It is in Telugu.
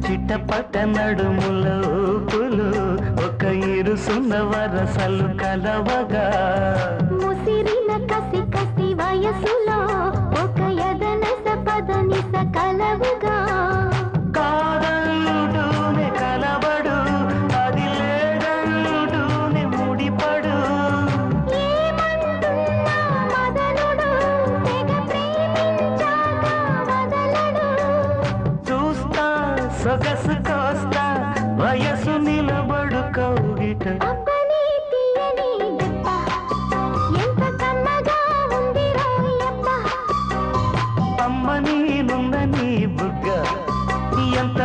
చిట్టపట నడుముల ఊపులు ఒక ఇరుసున్న వరసలు కలవగా ముసిరిన కసి కసి వయసులో ఒక యదనస పదనిస కలవుగా కాదంటూనే కలబడు అది లేదంటూనే ముడిపడు ఏమంటున్నా మదనుడు తెగ ప్రేమించాక వదలడు చూస్తా సొగసు కోస్తా వయసు నిలబడు కౌగిట అబ్బని తీయని దెబ్బ ఎంత కమ్మగా ఉంది రోయబ్బ అమ్మ నీనున్న నీ బుగ్గ ఎంత